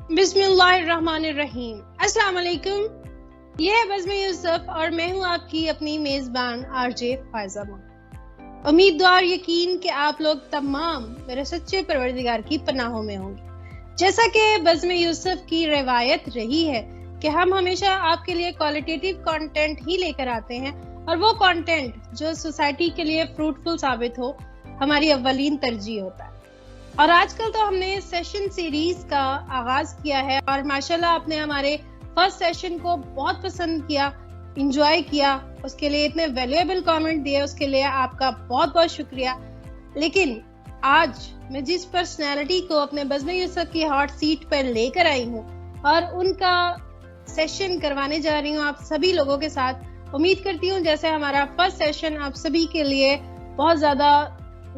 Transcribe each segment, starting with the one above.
बिस्मिल्लाहिर्रहमानिर्रहीम। अस्सलाम वालेकुम। ये है बज़्म यूसुफ और मैं हूँ आपकी अपनी मेज़बान आरजे फायज़ा। उम्मीदवार यकीन कि आप लोग तमाम मेरे सच्चे परवरदिगार की पनाहों में होंगे। जैसा कि बज़्म यूसुफ की रवायत रही है कि हम हमेशा आपके लिए क्वालिटेटिव कंटेंट ही लेकर आते हैं और वो कंटेंट जो सोसाइटी के लिए फ्रूटफुल साबित हो हमारी अव्वलीन तरजीह होता है। और आजकल तो हमने सेशन सीरीज का आगाज किया है और माशाल्लाह आपने हमारे फर्स्ट सेशन को बहुत पसंद किया, एंजॉय किया, उसके लिए इतने वैल्यूएबल कमेंट दिए, उसके लिए आपका बहुत बहुत शुक्रिया। लेकिन आज मैं जिस पर्सनैलिटी को अपने बज़्म यूसुफ की हॉट सीट पर लेकर आई हूँ और उनका सेशन करवाने जा रही हूँ आप सभी लोगों के साथ। उम्मीद करती हूँ जैसे हमारा फर्स्ट सेशन आप सभी के लिए बहुत ज्यादा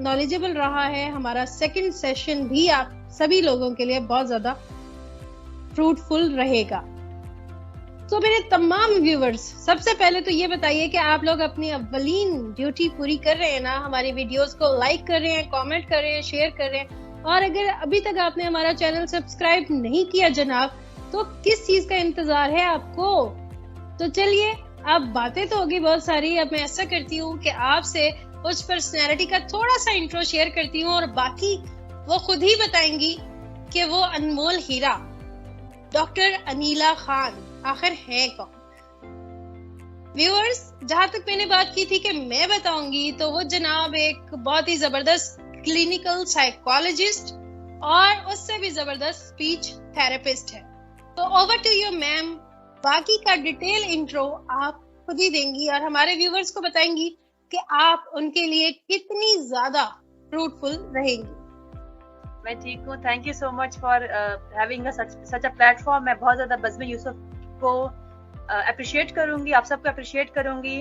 नॉलेजेबल रहा है, हमारा सेकंड सेशन भी आप सभी लोगों के लिए बहुत ज्यादा फ्रूटफुल रहेगा। तो मेरे तमाम व्यूवर्स, सबसे पहले तो ये बताइए कि आप लोग अपनी अव्वलीन ड्यूटी पूरी कर रहे हैं ना, हमारी वीडियोस को लाइक कर रहे हैं, कमेंट कर रहे हैं, शेयर कर रहे हैं। और अगर अभी तक आपने हमारा चैनल सब्सक्राइब नहीं किया जनाब, तो किस चीज का इंतजार है आपको? तो चलिए, अब बातें तो होगी बहुत सारी। अब मैं ऐसा करती हूँ कि आपसे उस पर्सनैलिटी का थोड़ा सा इंट्रो शेयर करती हूँ और बाकी वो खुद ही बताएंगी कि वो अनमोल हीरा डॉक्टर अनीला खान आखिर है कौन। व्यूअर्स, जहां तक मैंने बात की थी कि मैं बताऊंगी, तो वो जनाब एक बहुत ही जबरदस्त क्लिनिकल साइकोलॉजिस्ट और उससे भी जबरदस्त स्पीच थेरेपिस्ट है। तो ओवर टू यू मैम, बाकी का डिटेल इंट्रो आप खुद ही देंगी और हमारे व्यूअर्स को बताएंगी कि आप उनके लिए कितनी ज्यादा फ्रूटफुल रहेंगी। मैं ठीक हूँ, thank you so much for having such a platform. मैं बहुत ज्यादा बज़्म यूसुफ को अप्रिशिएट करूंगी, आप सबको अप्रिशिएट करूंगी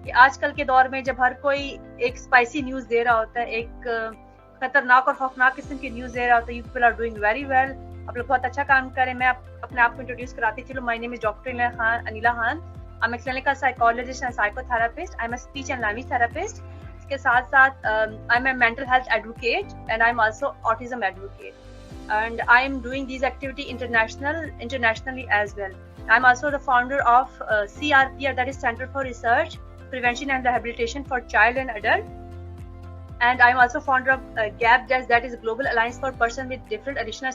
कि आजकल के दौर में जब हर कोई एक स्पाइसी न्यूज दे रहा होता है, एक खतरनाक और खौफनाक किस्म की न्यूज दे रहा होता है, you people are doing very well. आप लोग बहुत अच्छा काम करें। मैं अपने आप को इंट्रोड्यूस कराती चलूं। My name is doctor Anila Khan. I'm a clinical psychologist and psychotherapist. I'm a speech and language therapist. इसके साथ साथ I'm a mental health advocate and I'm also autism advocate. And I'm doing these activity internationally as well. I'm also the founder of CRP, that is Center for Research, Prevention and Rehabilitation for Child and Adult. And I'm also founder of GAPDES, that is Global Alliance for Persons with Different Additional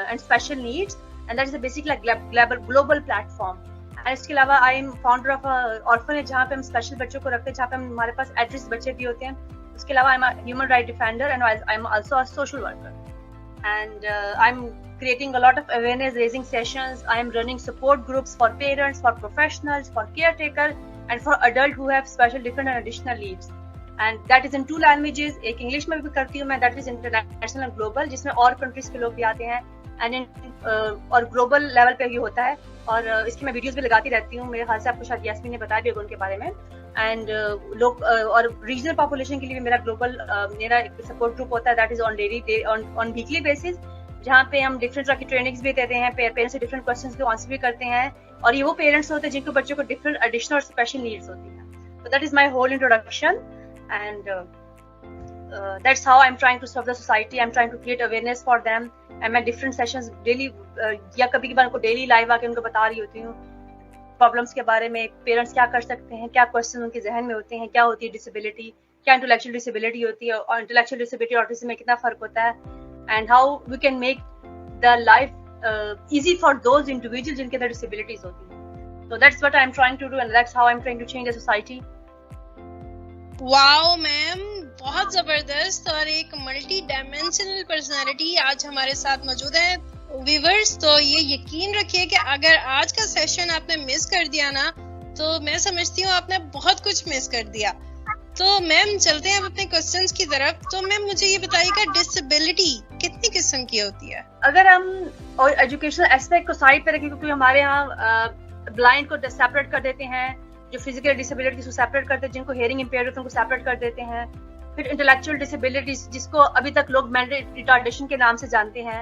and Special Needs. And that is basically a global platform. और इसके अलावा I am founder of orphanage, जहाँ पे हम special बच्चों को रखते हैं, जहाँ पे हमारे पास एड्रेस बच्चे भी होते हैं। उसके अलावा I am human right defender and I am also a social worker and I am creating a lot of awareness raising sessions. I am running support groups for parents, for professionals, for caretaker and for adult who have special different and additional needs. And that is in 2 languages. एक English में भी करती हूँ मैं, that is international and global, जिसमें और countries के लोग भी आते हैं और ग्लोबल लेवल पे भी होता है। और इसकी मैं वीडियोस भी लगाती रहती हूँ। मेरे ख्याल से आपको शायद यास्मीन ने बताया भी होगा उनके बारे में। एंड लोग और रीजनल पॉपुलेशन के लिए भी मेरा ग्लोबल मेरा एक सपोर्ट ग्रुप होता है, that is on weekly basis, जहाँ पे हम डिफरेंट तरह की ट्रेनिंग्स भी देते हैं, पेरेंट्स से डिफरेंट क्वेश्चंस को आंसर भी करते हैं। और ये वो पेरेंट्स होते हैं जिनके बच्चों को डिफरेंट एडिशनल और स्पेशल नीड्स होती हैं। तो that is my whole introduction and that's how I'm trying to serve the society. I'm trying to create awareness for them. And मैं different sessions daily या कभी कभार उनको daily live आके उनको बता रही होती हूँ प्रॉब्लम्स के बारे में, पेरेंट्स क्या कर सकते हैं, क्या क्वेश्चन उनके जहन में होते हैं, क्या होती है डिसेबिलिटी, क्या इंटेलेक्चुअल डिसेबिलिटी होती है और इंटेलेक्चुअल डिसेबिलिटी और ऑटिज्म में कितना फर्क होता है, and how we can make the life easy for those individual जिनके अंदर डिसेबिलिटीज होती हैं। So that's what I'm trying to do and that's how I'm trying to change the society. Wow ma'am, बहुत जबरदस्त और एक मल्टी डायमेंशनल पर्सनालिटी आज हमारे साथ मौजूद है। व्यूअर्स, तो ये यकीन रखिए कि अगर आज का सेशन आपने मिस कर दिया ना, तो मैं समझती हूँ आपने बहुत कुछ मिस कर दिया। तो मैम चलते हैं अब अपने क्वेश्चंस की तरफ। तो मैम मुझे ये बताइएगा, डिसेबिलिटी कितनी किस्म की होती है? अगर हम और एजुकेशनल एस्पेक्ट को साइड पे रखें, क्योंकि हमारे यहाँ ब्लाइंड को सेपरेट कर देते हैं, जो फिजिकल डिसेबिलिटीज को सेपरेट करते हैं, जिनको हियरिंग इम्पेयर्ड होते हैं उनको सेपरेट कर देते हैं। फिर इंटेलेक्चुअल डिसेबिलिटीज जिसको अभी तक लोग मेंटल रिटार्डेशन के नाम से जानते हैं,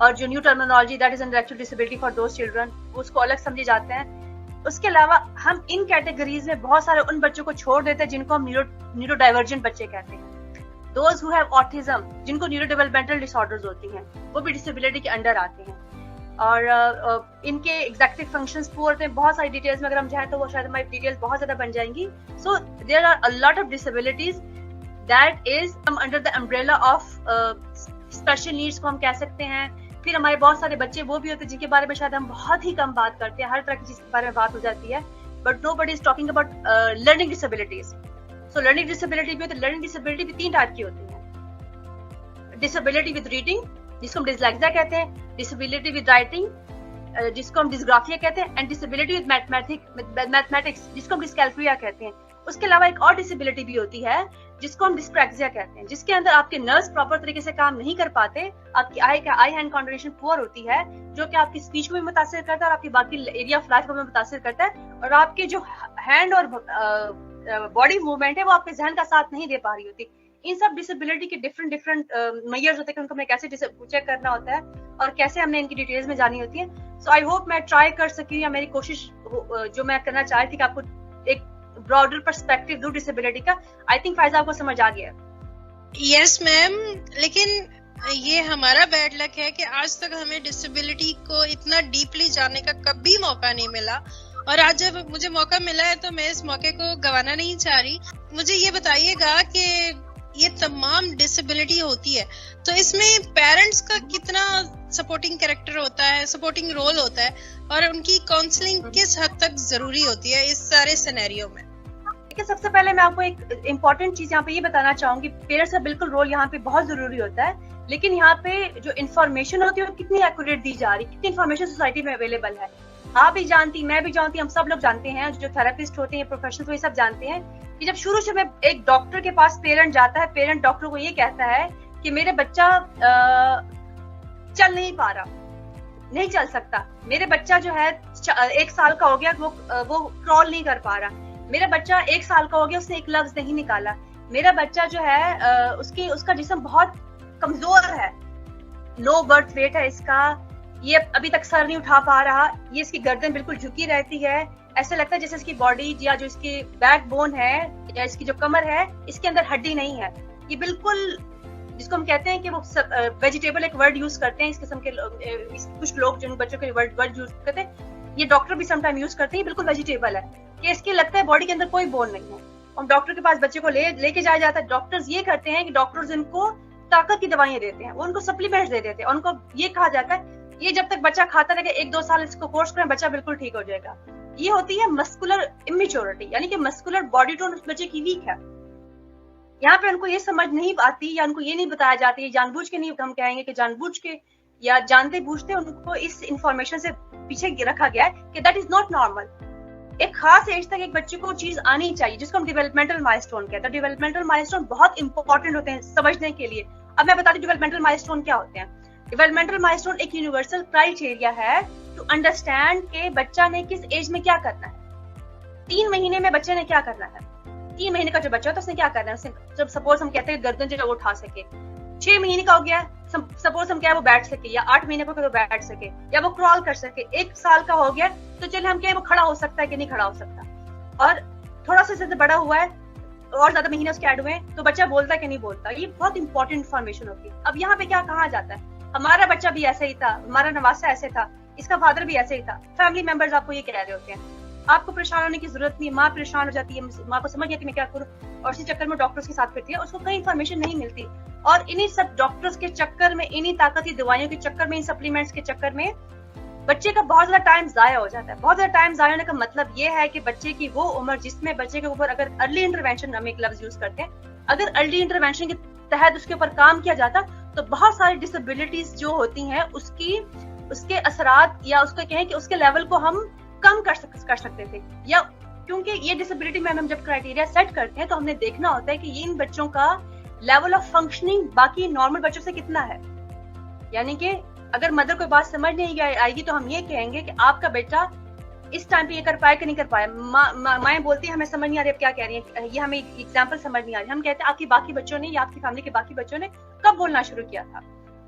और जो new terminology that is intellectual disability for those children, उसको अलग समझे जाते हैं। उसके अलावा हम इन कैटेगरीज में बहुत सारे उन बच्चों को छोड़ देते हैं जिनको हम न्यूरो डाइवर्जेंट बच्चे कहते हैं। दोज हु हैव ऑटिज्म, जिनको न्यूरो डेवलपमेंटल डिसऑर्डर्स होती हैं, वो भी डिसेबिलिटी के अंडर आते हैं। और इनके एग्जेक्टिव फंक्शंस पुअर होते हैं। बहुत सारी डिटेल्स में अगर हम जाएं तो वो शायद हमारी डिटेल्स बहुत ज्यादा बन जाएंगी। So there are a lot of disabilities that is under the umbrella of special needs को हम कह सकते हैं। फिर हमारे बहुत सारे बच्चे वो भी होते हैं जिनके बारे में शायद हम बहुत ही कम बात करते हैं, हर तरह की चीज के बारे में बात हो जाती है, but nobody is talking about learning disabilities. So learning disability में, तो लर्निंग डिसेबिलिटी भी 3 टाइप की होती है। डिसेबिलिटी विद रीडिंग जिसको हम डिसलेक्सिया कहते हैं, डिसेबिलिटी विद राइटिंग जिसको हम डिस्ग्राफिया कहते हैं, एंड डिसेबिलिटी विद मैथमेटिक्स जिसको हम डिस्कैल्कुलिया कहते हैं। उसके अलावा एक और डिसेबिलिटी भी होती है जिसको हम डिस्प्रैक्सिया कहते हैं, जिसके अंदर आपके नर्व्स प्रॉपर तरीके से काम नहीं कर पाते, आपकी आई हैंड कोऑर्डिनेशन पुअर होती है, जो कि आपकी स्पीच को भी मुतासिर करता है और आपकी बाकी एरिया ऑफ लाइफ को भी मुतासिर करता है, और आपके जो हैंड और बॉडी मूवमेंट है वो आपके जहन का साथ नहीं दे पा रही होती। इन सब डिसेबिलिटी के डिफरेंट मेजर्स होते हैं कि उनको हमें कैसे चेक करना होता है और कैसे हमने इनकी डिटेल्स में जानी होती है। सो आई होप मैं ट्राई कर सकी, या मेरी कोशिश जो मैं करना चाह रही थी कि आपको एक ब्रॉडर पर्सपेक्टिव दूं डिसेबिलिटी का। आई थिंक फायजा आपको समझ आ गया। यस मैम, लेकिन ये हमारा बैड लक है कि आज तक हमें डिसेबिलिटी को इतना डीपली जानने का कभी मौका नहीं मिला, और आज जब मुझे मौका मिला है तो मैं इस मौके को गंवाना नहीं चाह रही। मुझे ये बताइएगा कि ये तमाम डिसेबिलिटी होती है तो इसमें पेरेंट्स का कितना सपोर्टिंग कैरेक्टर होता है, सपोर्टिंग रोल होता है, और उनकी काउंसलिंग किस हद तक जरूरी होती है इस सारे सिनेरियो में? सबसे पहले मैं आपको एक इम्पोर्टेंट चीज यहाँ पे ये बताना चाहूंगी, पेरेंट्स का बिल्कुल रोल यहाँ पे बहुत जरूरी होता है, लेकिन यहाँ पे जो इन्फॉर्मेशन होती है वो कितनी एक्यूरेट दी जा रही, कितनी इन्फॉर्मेशन सोसाइटी में अवेलेबल है। आप भी जानती, मैं भी जानती, हम सब लोग जानते हैं, जो थेरेपिस्ट होते हैं, प्रोफेशनल्स, वो सब जानते हैं कि जब शुरू से में एक डॉक्टर के पास पेरेंट जाता है, पेरेंट डॉक्टर को ये कहता है कि मेरे बच्चा चल नहीं पा रहा, नहीं चल सकता, मेरे बच्चा जो है 1 साल का हो गया, वो क्रॉल नहीं कर पा रहा, मेरा बच्चा 1 साल का हो गया, उसने एक लफ्ज नहीं निकाला, मेरा बच्चा जो है उसका जिस्म बहुत कमजोर है, लो बर्थ वेट है इसका, ये अभी तक सर नहीं उठा पा रहा, ये इसकी गर्दन बिल्कुल झुकी रहती है, ऐसा लगता है जैसे इसकी बॉडी या जो इसकी बैकबोन है या इसकी जो कमर है इसके अंदर हड्डी नहीं है, ये बिल्कुल, जिसको हम कहते हैं कि वो वेजिटेबल एक वर्ड यूज करते हैं इस किस्म के कुछ लोग, जिन बच्चों के वर्ड यूज करते हैं, ये डॉक्टर भी समटाइम यूज करते हैं, बिल्कुल वेजिटेबल है कि इसके लगता है बॉडी के अंदर कोई बोन नहीं है। हम डॉक्टर के पास बच्चे को लेके जाया जाता है, डॉक्टर्स ये करते हैं कि डॉक्टर्स इनको ताकत की दवाइयां देते हैं, वो उनको सप्लीमेंट्स दे देते हैं, उनको ये कहा जाता है ये जब तक बच्चा खाता रहेगा 1-2 साल इसको कोर्स करें, बच्चा बिल्कुल ठीक हो जाएगा। ये होती है मस्कुलर इमेच्योरिटी, यानी कि मस्कुलर बॉडी टोन उस बच्चे की वीक है। यहाँ पे उनको ये समझ नहीं आती या उनको ये नहीं बताया जाता, ये जानबूझ के नहीं, हम कहेंगे कि जानबूझ के या जानते बूझते उनको इस इंफॉर्मेशन से पीछे रखा गया है कि दैट इज नॉट नॉर्मल। एक खास एज तक एक बच्चे को चीज आनी चाहिए जिसको हम डेवलपमेंटल माइलस्टोन कहते हैं। डेवलपमेंटल माइलस्टोन बहुत इंपॉर्टेंट होते हैं समझने के लिए। अब मैं बताती हूँ डेवलपमेंटल माइलस्टोन क्या होते हैं। डेवलपमेंटल माइलस्टोन एक यूनिवर्सल क्राइटेरिया है टू अंडरस्टैंड के बच्चा ने किस एज में क्या करना है। 3 महीने में बच्चे ने क्या करना है, 3 महीने का जो बच्चा होता है उसने क्या करना है, उसने जब सपोज हम कहते हैं गर्दन जो वो उठा सके, 6 महीने का हो गया सपोज हम क्या वो बैठ सके, या 8 महीने का वो बैठ सके, या वो क्रॉल कर सके, 1 साल का हो गया तो चलिए हम क्या वो खड़ा हो सकता है कि नहीं खड़ा हो सकता, और थोड़ा सा बड़ा हुआ है और ज्यादा महीने उसके ऐड हुए हैं तो बच्चा बोलता है कि नहीं बोलता। ये बहुत इंपॉर्टेंट इन्फॉर्मेशन होती है। अब यहाँ पे क्या कहा जाता है, हमारा बच्चा भी ऐसे ही था, हमारा नवासा ऐसे था, इसका फादर भी ऐसे ही था, फैमिली मेंबर्स आपको ये कह रहे होते हैं, आपको परेशान होने की जरूरत नहीं है, माँ परेशान हो जाती है, माँ को समझ नहीं आती मैं क्या करूँ, और इसी चक्कर में डॉक्टर्स के साथ फिरती है, उसको कई इन्फॉर्मेशन नहीं मिलती, और इन्हीं सब डॉक्टर्स के चक्कर में, इन्हीं ताकत की दवाइयों के चक्कर में, इन सप्लीमेंट्स के चक्कर में बच्चे का बहुत ज्यादा टाइम जाया हो जाता है। बहुत ज्यादा टाइम जाया होने का मतलब ये है कि बच्चे की वो उम्र जिसमें बच्चे के ऊपर अगर अर्ली इंटरवेंशन, हम एक लफ्ज यूज करते हैं, अगर अर्ली इंटरवेंशन के तहत उसके ऊपर काम किया जाता तो बहुत सारी डिसेबिलिटीज जो होती हैं उसके असरात या उसको कहें कि उसके लेवल को हम कम कर सकते थे। या क्योंकि ये डिसेबिलिटी में हम जब क्राइटेरिया सेट करते हैं तो हमने देखना होता है कि ये इन बच्चों का लेवल ऑफ फंक्शनिंग बाकी नॉर्मल बच्चों से कितना है। यानी कि अगर मदर कोई बात समझ नहीं आएगी तो हम ये कहेंगे कि आपका बेटा इस टाइम पे ये कर पाया कि नहीं कर पाया। माएं बोलती है हमें समझ नहीं आ रही, अब क्या कह रही है, ये हमें एग्जाम्पल समझ नहीं आ रही। हम कहते हैं आपकी बाकी बच्चों ने या आपकी फैमिली के बाकी बच्चों ने कब बोलना शुरू किया था,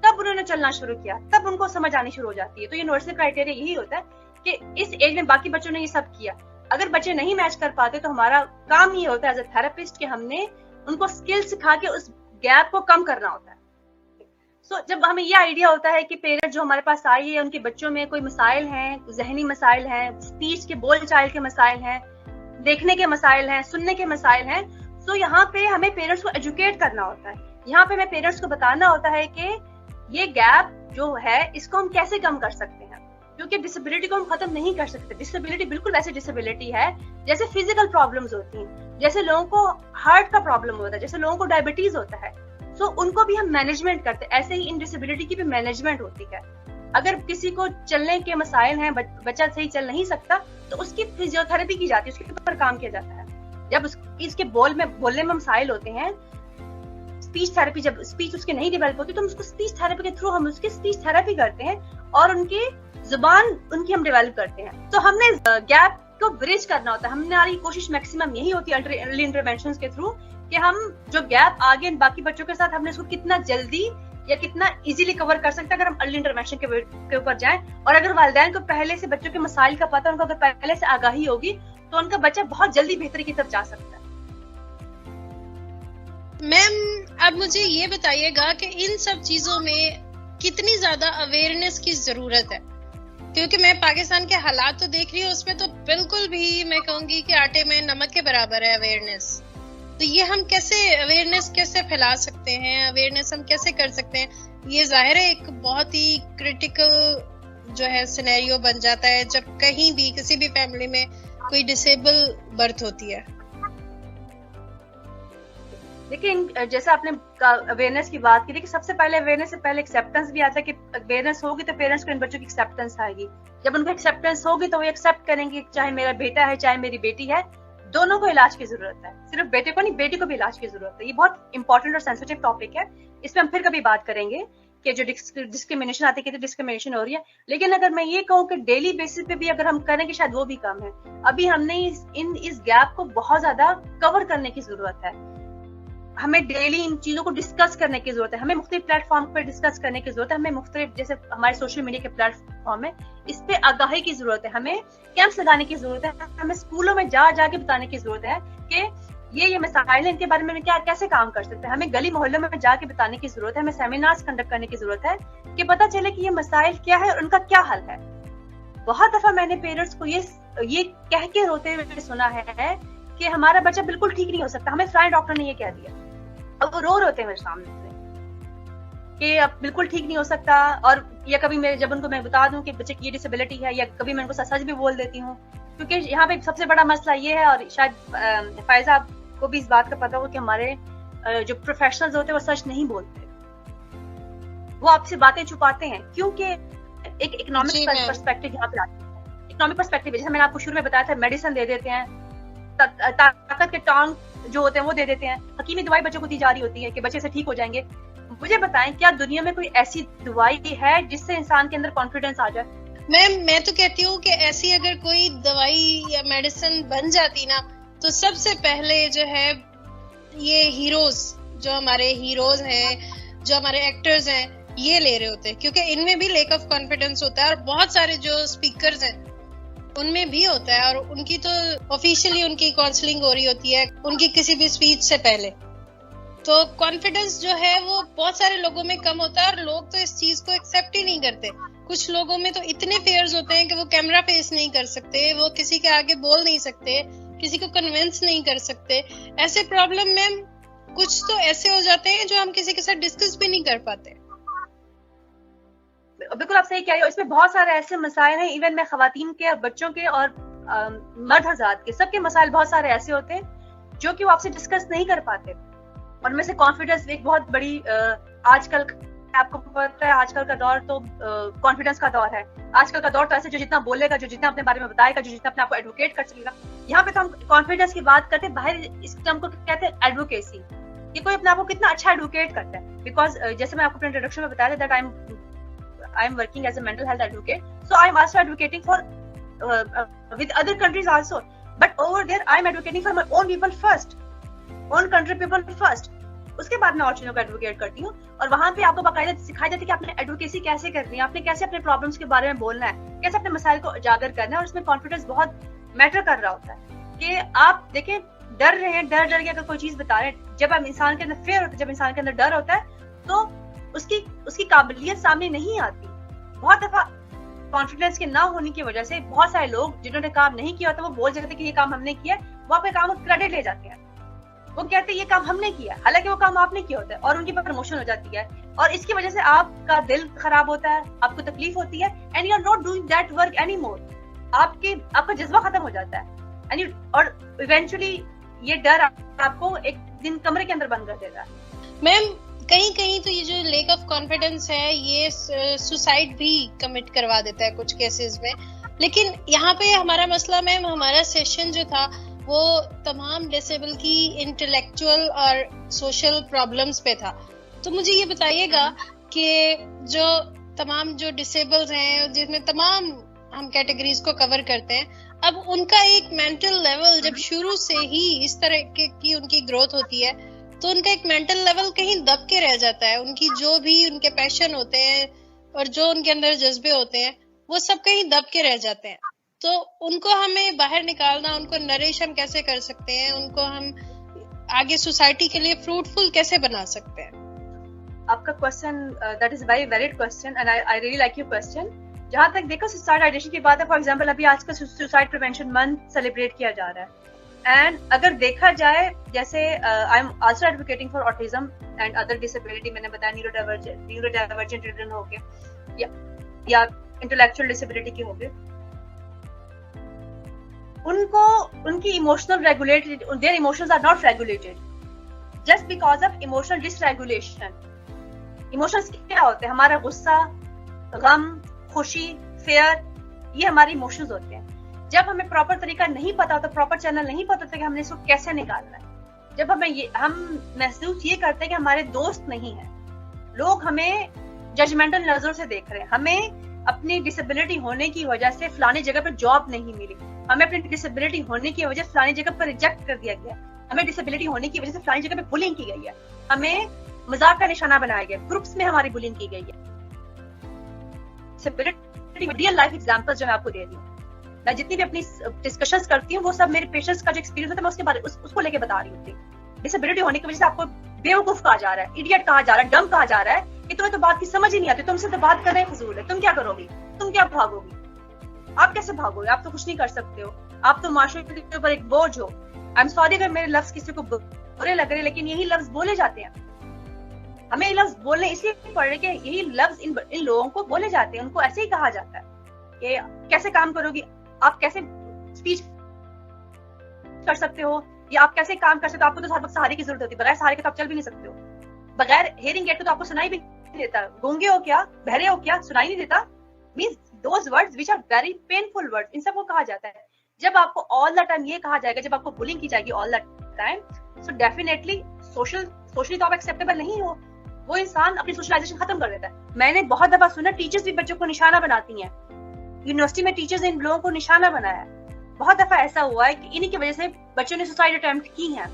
तब उन्होंने चलना शुरू किया, तब उनको समझ आनी शुरू हो जाती है। तो यूनिवर्सल क्राइटेरिया यही होता है कि इस एज में बाकी बच्चों ने ये सब किया। अगर बच्चे नहीं मैच कर पाते तो हमारा काम ये होता है एज ए थेरेपिस्ट कि हमने उनको स्किल सिखा के उस गैप को कम करना होता है। जब हमें ये आइडिया होता है कि पेरेंट जो हमारे पास आई है उनके बच्चों में कोई मसाइल हैं, जहनी मसाइल हैं, स्पीच के बोल चाल के मसाइल हैं, देखने के मसाइल हैं, सुनने के मसाइल हैं, तो यहाँ पे हमें पेरेंट्स को एजुकेट करना होता है। यहाँ पे हमें पेरेंट्स को बताना होता है कि ये गैप जो है इसको हम कैसे कम कर सकते हैं, क्योंकि डिसेबिलिटी को हम खत्म नहीं कर सकते। डिसेबिलिटी बिल्कुल वैसे डिसेबिलिटी है जैसे फिजिकल प्रॉब्लम्स होती हैं, जैसे लोगों को हार्ट का प्रॉब्लम होता है, जैसे लोगों को डायबिटीज होता है, तो उनको भी हम मैनेजमेंट करते हैं। ऐसे ही इन डिसेबिलिटी की भी मैनेजमेंट होती है। अगर किसी को चलने के मसाइल हैं, बच्चा सही चल नहीं सकता, तो उसकी फिजियोथेरेपी की जाती है, उसके ऊपर काम किया जाता है। जब इसके बोलने में मसाइल होते हैं, स्पीच थेरेपी, जब स्पीच उसकी नहीं डेवलप होती तो हम उसको स्पीच थेरेपी के थ्रू हम उसकी स्पीच थेरेपी करते हैं और उनकी जुबान उनकी हम डेवलप करते हैं। तो हमने गैप को ब्रिज करना होता है। हमारी कोशिश मैक्सिमम यही होती है अर्ली इंटरवेंशन के थ्रू कि हम जो गैप आगे बाकी बच्चों के साथ हमने उसको कितना जल्दी या कितना इजीली कवर कर सकते हैं अगर हम अर्ली इंटरवेंशन के ऊपर जाएं। और अगर वालिदैन को पहले से बच्चों के मसाइल का पता, उनको अगर पहले से आगाही होगी तो उनका बच्चा बहुत जल्दी बेहतरी की तरफ जा सकता है। मैम अब मुझे ये बताइएगा कि इन सब चीजों में कितनी ज्यादा अवेयरनेस की जरूरत है, क्योंकि मैं पाकिस्तान के हालात तो देख रही हूँ, उसमें तो बिल्कुल भी मैं कहूंगी कि आटे में नमक के बराबर है अवेयरनेस। तो ये हम कैसे अवेयरनेस कैसे फैला सकते हैं, अवेयरनेस हम कैसे कर सकते हैं? ये जाहिर है एक बहुत ही क्रिटिकल जो है सिनेरियो बन जाता है जब कहीं भी किसी भी फैमिली में कोई डिसेबल बर्थ होती है। देखिए, जैसे आपने अवेयरनेस की बात की, देखिए सबसे पहले अवेयरनेस से पहले एक्सेप्टेंस भी आता है कि अवेयरनेस होगी तो पेरेंट्स को इन बच्चों की एक्सेप्टेंस आएगी। जब उनको एक्सेप्टेंस होगी तो वो एक्सेप्ट करेंगे, चाहे मेरा बेटा है चाहे मेरी बेटी है, दोनों को इलाज की जरूरत है। सिर्फ बेटे को नहीं, बेटी को भी इलाज की जरूरत है। ये बहुत इंपॉर्टेंट और सेंसिटिव टॉपिक है, इसमें हम फिर कभी बात करेंगे कि जो डिस्क्रिमिनेशन आती है, डिस्क्रिमिनेशन हो रही है। लेकिन अगर मैं ये कहूँ कि डेली बेसिस पे भी अगर हम करेंगे शायद वो भी कम है। अभी हमने इस गैप को बहुत ज्यादा कवर करने की जरूरत है। हमें डेली इन चीजों को डिस्कस करने की जरूरत है, हमें मुख्तलिफ प्लेटफॉर्म पर डिस्कस करने की जरूरत है, हमें मुख्तलिफ जैसे हमारे सोशल मीडिया के प्लेटफॉर्म है, इस पे आगाही की जरूरत है, हमें कैंप्स लगाने की जरूरत है, हमें स्कूलों में जाके बताने की जरूरत है कि ये मसाइल है, इनके बारे में क्या कैसे काम कर सकते हैं। हमें गली मोहल्लों में जाके बताने की जरूरत है, हमें सेमिनार्स कंडक्ट करने की जरूरत है कि पता चले कि ये मसाइल क्या है और उनका क्या हल है। बहुत दफा मैंने पेरेंट्स को ये कह के रोते हुए सुना है कि हमारा बच्चा बिल्कुल ठीक नहीं हो सकता, हमें फ्राई डॉक्टर ने ये कह दिया। अब वो रो होते हैं मेरे सामने से कि अब बिल्कुल ठीक नहीं हो सकता। और या कभी जब उनको मैं बता दूं कि बच्चे की ये डिसेबिलिटी है, या कभी मैं उनको सच भी बोल देती हूँ, क्योंकि यहाँ पे सबसे बड़ा मसला ये है, और शायद फायजा आपको भी इस बात का पता हो कि हमारे जो प्रोफेशनल्स होते हैं वो सच नहीं बोलते, वो आपसे बातें छुपाते हैं, क्योंकि एक इकोनॉमिक पर्सपेक्टिव यहाँ पे आता है। इकोनॉमिक पर्सपेक्टिव, जैसे मैंने आपको शुरू में बताया था, मेडिसिन दे देते हैं, ताकत के टांग जो होते हैं वो दे देते हैं, हकीमी दवाई बच्चों को दी जा रही होती है कि बच्चे से ठीक हो जाएंगे। मुझे बताएं, क्या दुनिया में कोई ऐसी दवाई है जिससे इंसान के अंदर कॉन्फिडेंस आ जाए? मैं तो कहती हूँ कि ऐसी अगर कोई दवाई या मेडिसिन बन जाती ना, तो सबसे पहले जो है ये हीरोज, जो हमारे हीरोज हैं, जो हमारे एक्टर्स हैं, ये ले रहे होते हैं, क्योंकि इनमें भी लैक ऑफ कॉन्फिडेंस होता है, और बहुत सारे जो स्पीकर्स हैं उनमें भी होता है, और उनकी तो ऑफिशियली उनकी काउंसलिंग हो रही होती है उनकी किसी भी स्पीच से पहले। तो कॉन्फिडेंस जो है वो बहुत सारे लोगों में कम होता है, और लोग तो इस चीज को एक्सेप्ट ही नहीं करते। कुछ लोगों में तो इतने फेयर्स होते हैं कि वो कैमरा फेस नहीं कर सकते, वो किसी के आगे बोल नहीं सकते, किसी को कन्विंस नहीं कर सकते। ऐसे प्रॉब्लम में कुछ तो ऐसे हो जाते हैं जो हम किसी के साथ डिस्कस भी नहीं कर पाते। बिल्कुल आप सही कह रहे हो, इसमें बहुत सारे ऐसे मसाइल हैं, इवन मैं खवातीन के और बच्चों के और मर्द हज़रात के सबके मसाइल बहुत सारे ऐसे होते हैं जो कि वो आपसे डिस्कस नहीं कर पाते। और में से कॉन्फिडेंस एक बहुत बड़ी आजकल आपको पता है, आजकल का दौर तो कॉन्फिडेंस का दौर है। आजकल का दौर तो ऐसे जो जितना बोलेगा, जो जितना अपने बारे में बताएगा, जो जितना अपने आप को एडवोकेट कर सकेगा। यहाँ पे तो हम कॉन्फिडेंस की बात करते हैं, बाहर इस टर्म को कहते हैं एडवोकेसी, कि कोई अपने आप को कितना अच्छा एडवोकेट करता है। बिकॉज जैसे मैं आपको अपने इंट्रोडक्शन में बताया था that I am working as a mental health advocate, so I am also advocating for with other countries also, but over there I am advocating for my own people first, own country people first. उसके बाद मैं और चीजों का advocate करती हूँ, और वहां पे आपको बाकायदा सिखाई जाती है कि आपने एडवोकेसी कैसे करनी है, आपने कैसे अपने प्रॉब्लम्स के बारे में बोलना है, कैसे अपने मसाइल को उजागर करना है। और उसमें कॉन्फिडेंस बहुत मैटर कर रहा होता है कि आप देखें, डर रहे हैं, डर के अगर कोई चीज बता रहे हैं, जब इंसान के अंदर फेयर होता है, जब इंसान के अंदर डर होता है तो उसकी उसकी काबिलियत सामने नहीं आती। बहुत दफा कॉन्फिडेंस के ना होने की वजह से बहुत सारे लोग जिन्होंने काम नहीं किया होता वो बोल जाते कि ये काम हमने किया, वो आपके काम को क्रेडिट ले जाते हैं, वो कहते हैं ये काम हमने किया, हालांकि वो काम आपने किया होता है, और उनकी प्रमोशन हो जाती है, और इसकी वजह से आपका दिल खराब होता है, आपको तकलीफ होती है, and you are not doing that work any more. आपका जज्बा खत्म हो जाता है, एंड और इवेंचुअली ये डर आपको एक दिन कमरे के अंदर बंद कर देता है। मैम कहीं कहीं तो ये जो लेक ऑफ कॉन्फिडेंस है ये सुसाइड भी कमिट करवा देता है कुछ केसेस में। लेकिन यहाँ पे हमारा मसला मैम, हमारा सेशन जो था वो तमाम डिसेबल की इंटेलेक्चुअल और सोशल प्रॉब्लम्स पे था। तो मुझे ये बताइएगा कि जो तमाम जो डिसेबल्स हैं जिसमें तमाम हम कैटेगरीज को कवर करते हैं, अब उनका एक मेंटल लेवल जब शुरू से ही इस तरह की उनकी ग्रोथ होती है तो उनका एक मेंटल लेवल कहीं दब के रह जाता है। उनकी जो भी उनके पैशन होते हैं और जो उनके अंदर जज्बे होते हैं वो सब कहीं दब के रह जाते हैं। तो उनको हमें बाहर निकालना, उनको नरिश हम कैसे कर सकते हैं, उनको हम आगे सोसाइटी के लिए फ्रूटफुल कैसे बना सकते हैं? आपका question that is very valid question and I really like your question. जहाँ तक देखो सुसाइड आइडिएशन की बात है, फॉर एग्जांपल अभी आजकल सुसाइड प्रिवेंशन मंथ सेलिब्रेट किया जा रहा है, एंड अगर देखा जाए जैसे I am also advocating for autism and other disability, मैंने बताया न्यूरोडाइवर्जेंट चिल्ड्रन हो गए या इंटेलेक्चुअल डिसेबिलिटी के हो गए, उनको उनकी emotional regulated, their emotions are not regulated just because of emotional dysregulation. Emotions क्या होते हैं? हमारा गुस्सा, गम, खुशी, फेयर, ये हमारे इमोशंस होते हैं। जब हमें प्रॉपर तरीका नहीं पता होता, प्रॉपर चैनल नहीं पता होता कि हमने इसको कैसे निकालना है, जब हम महसूस ये करते हैं कि हमारे दोस्त नहीं है, लोग हमें जजमेंटल नजरों से देख रहे हैं, हमें अपनी डिसेबिलिटी होने की वजह से फलानी जगह पर जॉब नहीं मिली, हमें अपनी डिसेबिलिटी होने की वजह से फलानी जगह पर रिजेक्ट कर दिया गया, हमें डिसेबिलिटी होने की वजह से फलानी जगह पे बुलिंग की गई है, हमें मजाक का निशाना बनाया गया, ग्रुप्स में हमारी बुलिंग की गई है। रियल लाइफ एग्जांपल्स जो मैं आपको दे रही हूँ, मैं जितनी भी अपनी डिस्कशंस करती हूँ वो सब मेरे पेशेंट्स का जो एक्सपीरियंस होता है मैं उसके बारे उसको लेके बता रही हूँ। डिसेबिलिटी होने की वजह से आपको बेवकूफ कहा जा रहा है, इडियट कहा जा रहा है, डम कहा जा रहा है कि तुम्हें तो बात की समझ ही नहीं आती, तुमसे तो बात करना ही फजूल है, तुम क्या करोगी, तुम क्या भागोगी, आप कैसे भागोगे, आप तो कुछ नहीं कर सकते हो, आप तो माशरे के ऊपर एक बोझ हो। आई एम सॉरी अगर मेरे लफ्ज किसी को बुरे लग रहे, लेकिन यही लफ्ज बोले जाते हैं, हमें ये लफ्ज बोलने इसलिए पड़ रहे कि यही लफ्ज इन लोगों को बोले जाते हैं, उनको ऐसे ही कहा जाता है कि कैसे काम करोगी, आप कैसे स्पीच कर सकते हो, या आप कैसे काम कर सकते हो, आपको तो हर वक्त सहारे की जरूरत होती है, बगैर सहारे के तो आप चल भी नहीं सकते हो, बगैर हेयरिंग एड के तो आपको सुनाई भी नहीं देता, गूंगे हो क्या, बहरे हो क्या, सुनाई नहीं देता, means those words which are very painful words, इन सबको कहा जाता है। जब आपको ऑल द टाइम ये कहा जाएगा, जब आपको बुलिंग की जाएगी all the time, so definitely socially तो आप एक्सेप्टेबल नहीं हो, वो इंसान अपनी सोशलाइजेशन खत्म कर देता है। मैंने बहुत दफा सुना टीचर्स भी बच्चों को निशाना बनाती हैं, यूनिवर्सिटी में टीचर्स ने इन लोगों को निशाना बनाया, बहुत दफा ऐसा हुआ है कि इन्हीं की वजह से बच्चों ने सुसाइड अटेम्प्ट की है।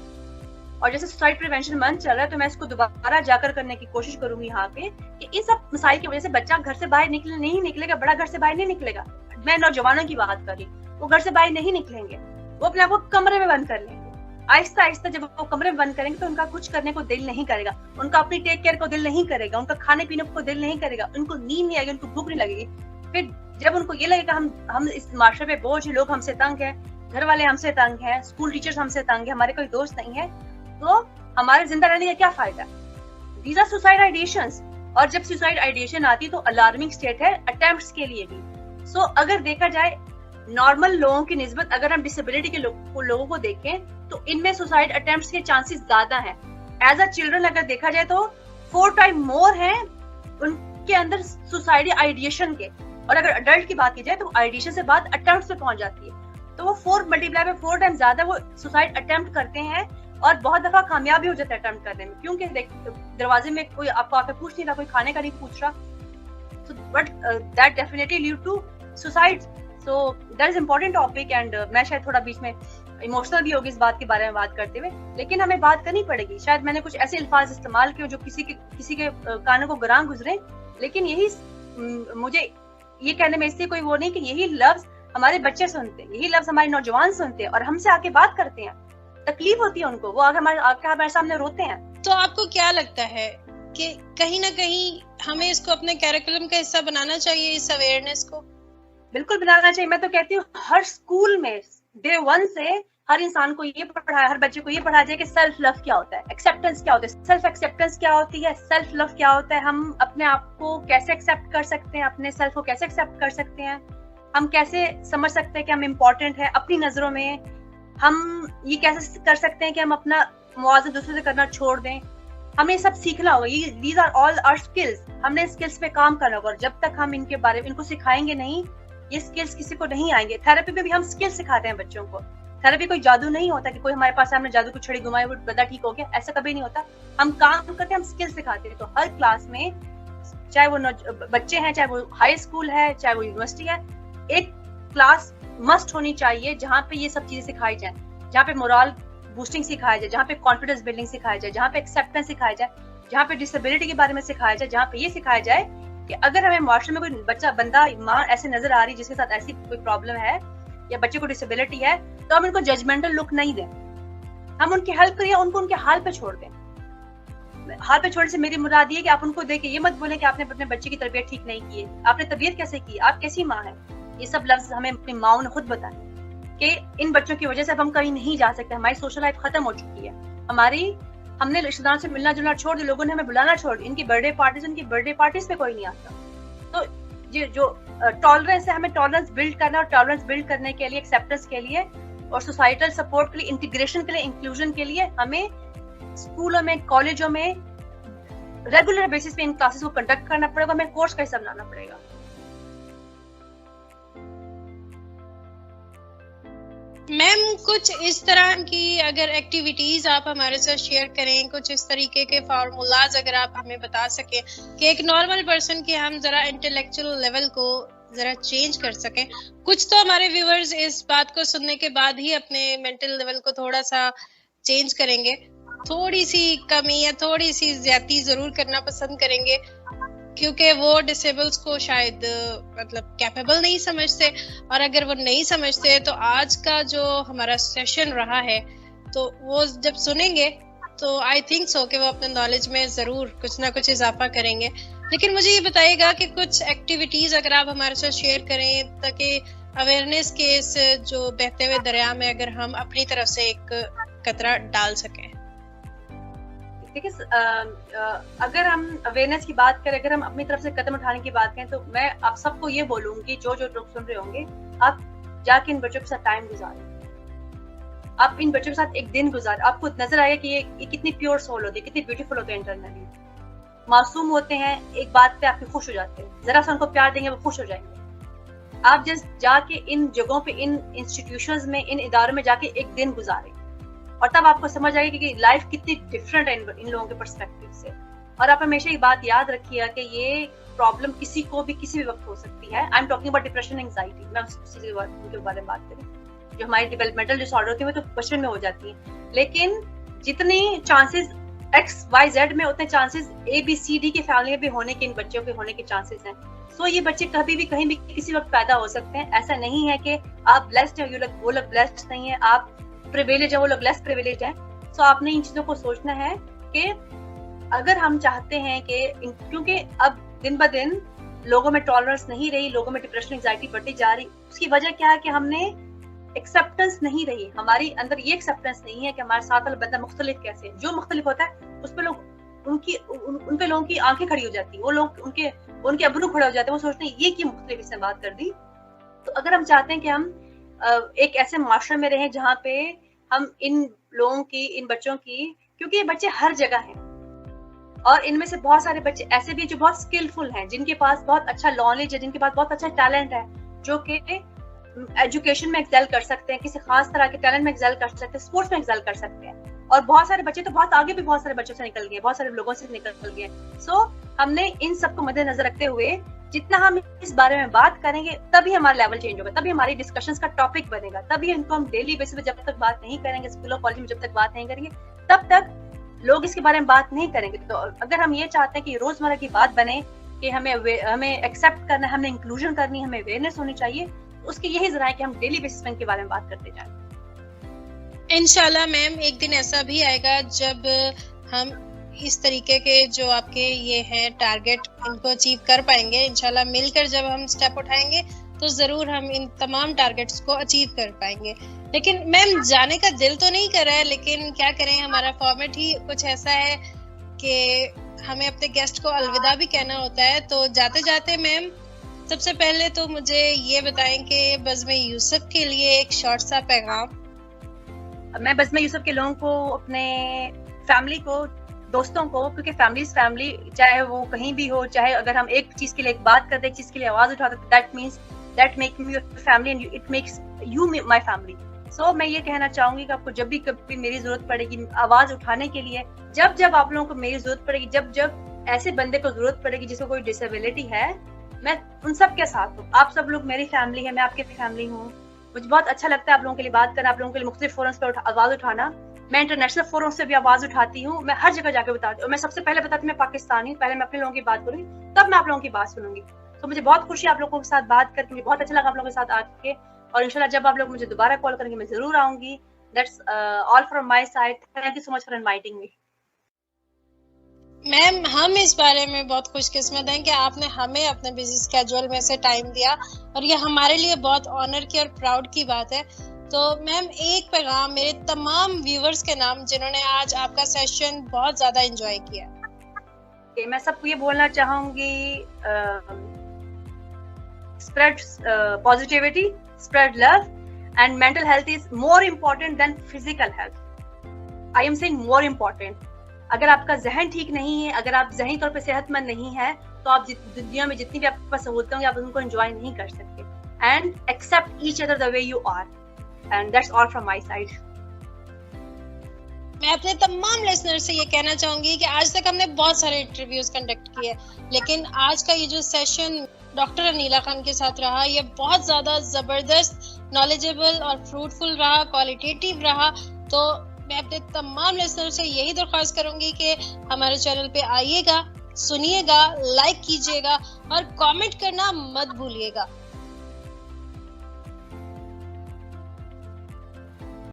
और जैसे सुसाइड प्रिवेंशन मंथ चल रहा है तो मैं इसको दोबारा जाकर करने की कोशिश करूंगी यहाँ पे कि इन सब मसाइल की वजह से बच्चा घर से बाहर नहीं निकलेगा, बड़ा घर से बाहर नहीं निकलेगा, मैं नौजवानों की बात कर रही, वो घर से बाहर नहीं निकलेंगे, वो अपने आप को कमरे में बंद कर लेंगे। आहिस्ता आहिस्ता जब वो कमरे में बंद करेंगे तो उनका कुछ करने को दिल नहीं करेगा, उनका अपनी टेक केयर को दिल नहीं करेगा, उनका खाने पीने को दिल नहीं करेगा, उनको नींद नहीं आएगी, उनको भूख नहीं लगेगी। फिर जब उनको ये लगेगा हम इस माशरे पे बोझ हैं, लोग हमसे तंग हैं, घर वाले हमसे तंग हैं, स्कूल टीचर्स हमसे तंग है, हमारे कोई दोस्त नहीं है, तो हमारे जिंदा रहने का क्या फायदा? These are suicide ideations. और जब सुसाइड आइडिएशन आती है तो अलार्मिंग स्टेट है अटेम्प्ट्स के लिए भी। सो अगर देखा जाए नॉर्मल लोगों की निस्बत अगर हम डिसेबिलिटी के लोगों को देखें तो इनमें सुसाइड अटेम्प्ट्स के चांसेस ज्यादा हैं। एज अ चिल्ड्रन अगर देखा जाए तो 4 टाइम मोर हैं उनके अंदर सुसाइड आइडिएशन के, और अगर अडल्ट की बात की जाए तो आइडिएशन से बात अटेम्प्ट्स पे पहुंच जाती है, तो वो 4 मल्टीप्लाई में 4 टाइम ज्यादा वो सुसाइड अटेम्प्ट करते हैं और बहुत दफा कामयाब भी हो जाता है अटेम्प्ट करने में, क्योंकि दरवाजे में कोई आपको आके पूछ नहीं रहा, कोई खाने का नहीं पूछ रहा, but that definitely lead to suicide. So that is important topic and मैं शायद थोड़ा बीच में इमोशनल भी होगी इस बात के बारे में बात करते हुए, लेकिन हमें बात करनी पड़ेगी। शायद मैंने कुछ ऐसे अल्फाज इस्तेमाल किए जो किसी के कानों को गरां गुजरे, लेकिन यही मुझे ये कहने में इसलिए कोई वो नहीं कि यही लफ्ज हमारे बच्चे सुनते हैं, यही लफ्ज हमारे नौजवान सुनते हैं और हमसे आके बात करते हैं, तकलीफ होती है उनको, वो आके हमारे सामने रोते हैं। तो आपको क्या लगता है कि कहीं ना कहीं हमें इसको अपने कैरिकुलम का हिस्सा बनाना चाहिए, इस अवेयरनेस को? बिल्कुल बनाना चाहिए। मैं तो कहती हूँ हर स्कूल में डे 1 से हर इंसान को ये पढ़ाया, हर बच्चे को ये पढ़ाया जाए कि सेल्फ लव क्या होता है, एक्सेप्टेंस क्या होता है, सेल्फ एक्सेप्टेंस क्या होती है, सेल्फ लव क्या होता है, हम अपने आप को कैसे एक्सेप्ट कर सकते हैं, अपने सेल्फ को कैसे एक्सेप्ट कर सकते हैं, हम कैसे समझ सकते हैं कि हम इम्पोर्टेंट है अपनी नजरों में, हम ये कैसे कर सकते हैं कि हम अपना मुआवजा दूसरों से करना छोड़ दें। हमें ये सब सीखना होगा। ये these are all our skills. हमने स्किल्स पे काम करना होगा और जब तक हम इनके बारे में इनको सिखाएंगे नहीं, ये स्किल्स किसी को नहीं आएंगे। थेरेपी में भी हम स्किल्स सिखाते हैं बच्चों को। थेरेपी कोई जादू नहीं होता कि कोई हमारे पास हमने जादू की छड़ी घुमाई वो बंदा ठीक हो गया, ऐसा कभी नहीं होता। हम काम करते हैं, हम स्किल्स सिखाते हैं। तो हर क्लास में, चाहे वो बच्चे हैं, चाहे वो हाई स्कूल है, चाहे वो यूनिवर्सिटी है, एक क्लास मस्ट होनी चाहिए जहाँ पे ये सब चीजें सिखाई जाए, जहाँ पे मोरल बूस्टिंग सिखाया जाए, जहाँ पे कॉन्फिडेंस बिल्डिंग सिखाया जाए, जहाँ पे एक्सेप्टेंस सिखाया जाए, जहाँ पे डिसेबिलिटी के बारे में सिखाया जाए, जहाँ पे ये सिखाया जाए कि अगर हमें माशरे में कोई बच्चा, बंदा, माँ ऐसे नजर आ रही जिसके साथ ऐसी कोई प्रॉब्लम है या बच्चे को डिसेबिलिटी है, तो हम इनको जजमेंटल लुक नहीं दें। हम उनकी हेल्प करिए, उनको उनके हाल पे छोड़ दें। हाल पे छोड़ने से मेरी मुराद ये कि आप उनको देख के ये मत बोलें कि आपने अपने बच्चे की तबीयत ठीक नहीं की है, आपने तबीयत कैसे की, आप कैसी माँ है। ये सब लफ्ज हमें अपनी माओ ने खुद बताए कि इन बच्चों की वजह से अब हम कहीं नहीं जा सकते, हमारी सोशल लाइफ खत्म हो चुकी है, हमने रिश्तेदारों से मिलना जुलना छोड़ दिया, लोगों ने हमें बुलाना छोड़ दिया, इनकी बर्थडे पार्टीज पे कोई नहीं आता। तो ये जो टॉलरेंस है, हमें टॉलरेंस बिल्ड करना, और टॉलरेंस बिल्ड करने के लिए, एक्सेप्टेंस के लिए और सोसाइटल सपोर्ट के लिए, इंटीग्रेशन के लिए, इंक्लूजन के लिए हमें स्कूलों में, कॉलेजों में रेगुलर बेसिस पे इन क्लासेस को कंडक्ट करना पड़ेगा, हमें कोर्स का हिस्सा बनाना पड़ेगा। मैम, कुछ इस तरह की अगर एक्टिविटीज आप हमारे साथ शेयर करें, कुछ इस तरीके के फार्मूलाज अगर आप हमें बता सकें कि एक नॉर्मल पर्सन के हम जरा इंटेलेक्चुअल लेवल को जरा चेंज कर सकें। कुछ तो हमारे व्यूअर्स इस बात को सुनने के बाद ही अपने मेंटल लेवल को थोड़ा सा चेंज करेंगे, थोड़ी सी कमी या थोड़ी सी ज्यादती जरूर करना पसंद करेंगे, क्योंकि वो डिसेबल्स को शायद मतलब कैपेबल नहीं समझते। और अगर वो नहीं समझते तो आज का जो हमारा सेशन रहा है, तो वो जब सुनेंगे तो आई थिंक सो कि वो अपने नॉलेज में जरूर कुछ ना कुछ इजाफा करेंगे। लेकिन मुझे ये बताइएगा कि कुछ एक्टिविटीज अगर आप हमारे साथ शेयर करें, ताकि अवेयरनेस के इस जो बहते हुए दरिया में अगर हम अपनी तरफ से एक कतरा डाल सकें। देखिए, अगर हम अवेयरनेस की बात करें, अगर हम अपनी तरफ से कदम उठाने की बात करें, तो मैं आप सबको ये बोलूंगी, जो लोग सुन रहे होंगे, आप जाके इन बच्चों के साथ टाइम गुजारें, आप इन बच्चों के साथ एक दिन गुजारें। आपको नजर आएगा कि ये कितनी प्योर सोल होती है, कितनी ब्यूटीफुल होते हैं, इंटरनली मासूम होते हैं, एक बात पे आपके खुश हो जाते हैं, जरा सा उनको प्यार देंगे वो खुश हो जाएंगे। आप जस्ट जाके इन जगहों पे, इन इंस्टीट्यूशंस में, इन इदारों में जाके एक दिन गुजारें, और तब आपको समझ आएगी कि लाइफ कितनी डिफरेंट है इन लोगों के पर्सपेक्टिव से। और आप हमेशा ये बात याद रखिएगा कि ये प्रॉब्लम किसी को भी किसी भी वक्त हो सकती है। I am talking about depression, anxiety, मैं उसी के बारे में बात करूँ। जो हमारी डेवलपमेंटल डिसऑर्डर होती है वो तो बचपन में हो जाती है, लेकिन जितनी चांसेस XYZ में, उतने चांसेस ABCD की फैमिली में भी होने के, इन बच्चों के होने के चांसेस हैं। सो ये बच्चे कभी भी कहीं भी किसी वक्त पैदा हो सकते हैं। ऐसा नहीं है कि आप ब्लेस्ड हैं, वो लोग ब्लेस्ड नहीं है, आप प्रिविलेज है, वो लोग लेस प्रिविलेज है। सो आपने इन चीजों को सोचना है कि अगर हम चाहते हैं कि, क्योंकि अब दिन ब दिन लोगों में टॉलरेंस नहीं रही, लोगों में डिप्रेशन, एंजाइटी बढ़ती जा रही, उसकी वजह क्या है कि हमने एक्सेप्टेंस नहीं रही, हमारी अंदर ये एक्सेप्टेंस नहीं है कि हमारे साथ वाला बंदा मुख्तलिफ कैसे, जो मुख्तलिफ होता है उस पे लोग उन पे लोगों की आंखें खड़ी हो जाती, वो लोग उनके अबरू खड़े हो जाते हैं, वो सोचते हैं ये की मुख्तलिफ इससे बात कर दी। तो अगर हम चाहते हैं कि हम एक ऐसे माशरे में रहें जहाँ पे हम इन लोगों की, इन बच्चों की, क्योंकि ये बच्चे हर जगह हैं और इनमें से बहुत सारे बच्चे ऐसे भी जो बहुत स्किलफुल हैं, जिनके पास बहुत अच्छा नॉलेज है, जिनके पास बहुत अच्छा टैलेंट है, जो कि एजुकेशन में एक्सेल कर सकते हैं, किसी खास तरह के टैलेंट में एक्सेल कर सकते हैं, स्पोर्ट्स में एक्सेल कर सकते हैं। और बहुत सारे बच्चे तो बहुत आगे भी बहुत सारे बच्चों से निकल गए, बहुत सारे लोगों से निकल गए। सो हमने इन सबको मद्देनजर रखते हुए जितना हम इस बारे में बात करेंगे, तभी हमारा लेवल चेंज होगा, तभी हमारी डिस्कशंस का टॉपिक बनेगा, तभी इनको हम डेली बेसिस पे जब तक बात नहीं करेंगे, स्कूल और कॉलेज में जब तक बात नहीं करेंगे, तब तक लोग इसके बारे में बात नहीं करेंगे। तो अगर हम ये चाहते हैं कि रोजमर्रा की बात बने, कि हमें एक्सेप्ट करना है, हमने इंक्लूजन करनी है, हमें अवेयरनेस होनी चाहिए, उसके यही जरा है कि हम डेली बेसिस पे इनके बारे में बात करते जाएं। इंशाल्लाह मैम, एक दिन ऐसा भी आएगा जब हम इस तरीके के जो आपके ये हैं टारगेट, इनको अचीव कर पाएंगे। इंशाल्लाह मिलकर जब हम स्टेप उठाएंगे तो जरूर हम इन तमाम टारगेट्स को अचीव कर पाएंगे। लेकिन मैम जाने का दिल तो नहीं कर रहा है, लेकिन क्या करें, हमारा फॉर्मेट ही कुछ ऐसा है कि हमें अपने गेस्ट को अलविदा भी कहना होता है। तो जाते जाते मैम सबसे पहले तो मुझे ये बताएं कि बज़्म यूसुफ के लिए एक शॉर्ट सा पैगाम। मैं बज़्म यूसुफ के लोगों को, अपने फैमिली को, दोस्तों को, क्योंकि फैमिली इज फैमिली, चाहे वो कहीं भी हो, चाहे अगर हम एक चीज के लिए एक बात करते, एक चीज के लिए आवाज उठाते, that means that make me your family and it makes you my family. So मैं ये कहना चाहूंगी कि आपको जब भी कभी मेरी जरूरत पड़ेगी आवाज उठाने के लिए, जब जब आप लोगों को मेरी जरूरत पड़ेगी, जब जब ऐसे बंदे को जरूरत पड़ेगी जिसको कोई डिसेबिलिटी है, मैं उन सब के साथ हूँ। आप सब लोग मेरी फैमिली है, मैं आपकी फैमिली हूँ। मुझे बहुत अच्छा लगता है आप लोगों के लिए बात करना, आप लोगों के लिए मुख्तलिफ फोरम्स पर आवाज उठाना। मैं इंटरनेशनल फोरम से भी आवाज उठाती हूँ, मैं हर जगह जाकर बताती हूँ। मैं सबसे पहले बताती हूँ मैं पाकिस्तानी हूँ, पहले मैं अपने लोगों की बात करूंगी, तब मैं आप लोगों की बात सुनूंगी। तो मुझे बहुत खुशी है आप लोगों के साथ बात करके, मुझे बहुत अच्छा लगा आप लोगों के साथ आके, और इंशाल्लाह जब आप लोग मुझे दोबारा कॉल करेंगे मैं जरूर आऊंगी। That's all from my side, thank you so much for inviting me. Ma'am हम इस बारे में बहुत खुशकिस्मत हैं कि आपने हमें अपने बिजी स्केड्यूल में से टाइम दिया, और ये हमारे लिए बहुत ऑनर की और प्राउड की बात है। तो मैम एक पैगाम मेरे तमाम व्यूअर्स के नाम जिन्होंने आज आपका सेशन बहुत ज्यादा एंजॉय किया। मैं सबको ये बोलना चाहूंगी, spread positivity, spread love, and mental health is more important than physical health. I am saying more important. अगर आपका जहन ठीक नहीं है, अगर आप ज़हनी तौर पे सेहतमंद नहीं है, तो आप दुनिया में जितनी भी आपके पास सहूलतें होंगी आप उनको एंजॉय नहीं कर सकते। And accept each other the way you are. And that's all from my side. मैं अपने तमाम लिसनर से ये कहना चाहूंगी कि आज तक हमने बहुत सारे इंटरव्यूज कंडक्ट किए, लेकिन आज का ये जो सेशन डॉक्टर अनीला खान के साथ रहा, ये बहुत ज्यादा जबरदस्त, नॉलेजेबल और फ्रूटफुल रहा, क्वालिटेटिव रहा। तो मैं अपने तमाम लिसनर से यही दरख्वास्त करूंगी कि हमारे चैनल पे आइएगा, सुनिएगा, लाइक कीजिएगा और कमेंट करना मत भूलिएगा।